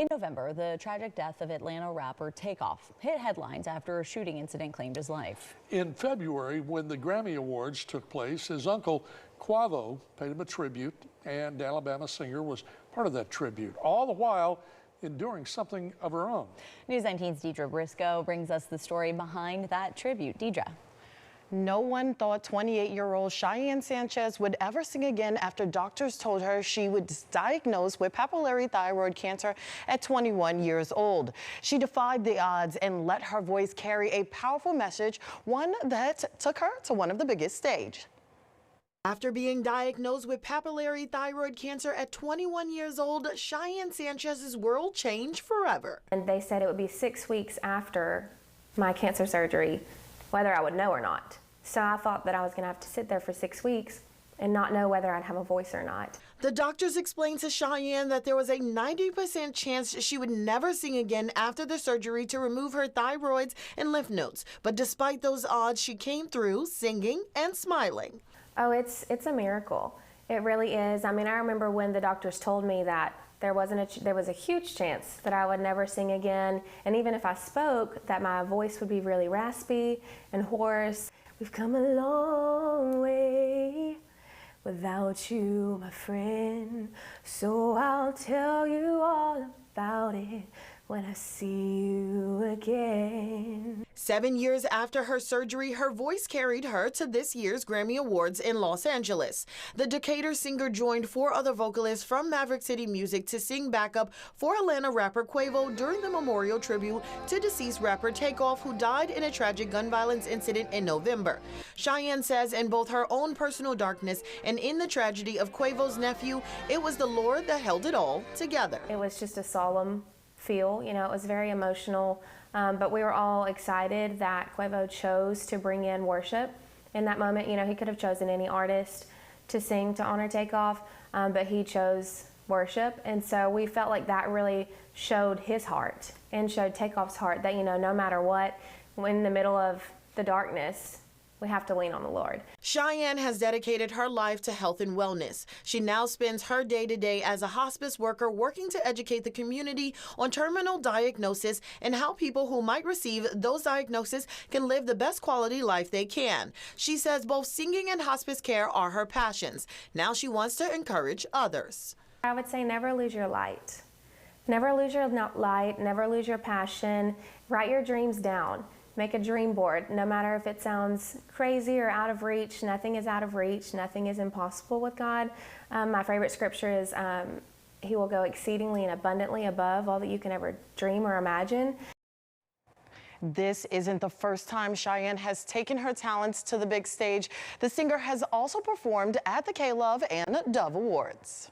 In November, the tragic death of Atlanta rapper Takeoff hit headlines after a shooting incident claimed his life. In February, when the Grammy Awards took place, his uncle Quavo paid him a tribute, and Alabama singer was part of that tribute, all the while enduring something of her own. News 19's Deidre Briscoe brings us the story behind that tribute. Deidre. No one thought 28-year-old Cheyenne Sanchez would ever sing again after doctors told her she was diagnosed with papillary thyroid cancer at 21 years old. She defied the odds and let her voice carry a powerful message, one that took her to one of the biggest stages. After being diagnosed with papillary thyroid cancer at 21 years old, Cheyenne Sanchez's world changed forever. And they said it would be 6 weeks after my cancer surgery, whether I would know or not. So I thought that I was going to have to sit there for 6 weeks and not know whether I'd have a voice or not. The doctors explained to Cheyenne that there was a 90% chance she would never sing again after the surgery to remove her thyroids and lymph nodes. But despite those odds, she came through singing and smiling. Oh, it's a miracle. It really is. I mean, I remember when the doctors told me that there was a huge chance that I would never sing again, and even if I spoke, that my voice would be really raspy and hoarse. We've come a long way without you, my friend, so I'll tell you all about it when I see you again. 7 years after her surgery, her voice carried her to this year's Grammy Awards in Los Angeles. The Decatur singer joined 4 other vocalists from Maverick City Music to sing backup for Atlanta rapper Quavo during the memorial tribute to deceased rapper Takeoff, who died in a tragic gun violence incident in November. Cheyenne says in both her own personal darkness and in the tragedy of Quavo's nephew, it was the Lord that held it all together. It was just a solemn feel, you know, it was very emotional, but we were all excited that Quavo chose to bring in worship in that moment. You know, he could have chosen any artist to sing to honor Takeoff, but he chose worship, and so we felt like that really showed his heart and showed Takeoff's heart that, you know, no matter what, in the middle of the darkness, we have to lean on the Lord. Cheyenne has dedicated her life to health and wellness. She now spends her day-to-day as a hospice worker working to educate the community on terminal diagnosis and how people who might receive those diagnoses can live the best quality life they can. She says both singing and hospice care are her passions. Now she wants to encourage others. I would say never lose your light. Never lose your light, never lose your passion. Write your dreams down. Make a dream board. No matter if it sounds crazy or out of reach, nothing is out of reach, nothing is impossible with God. My favorite scripture is, He will go exceedingly and abundantly above all that you can ever dream or imagine. This isn't the first time Cheyenne has taken her talents to the big stage. The singer has also performed at the K-Love and Dove Awards.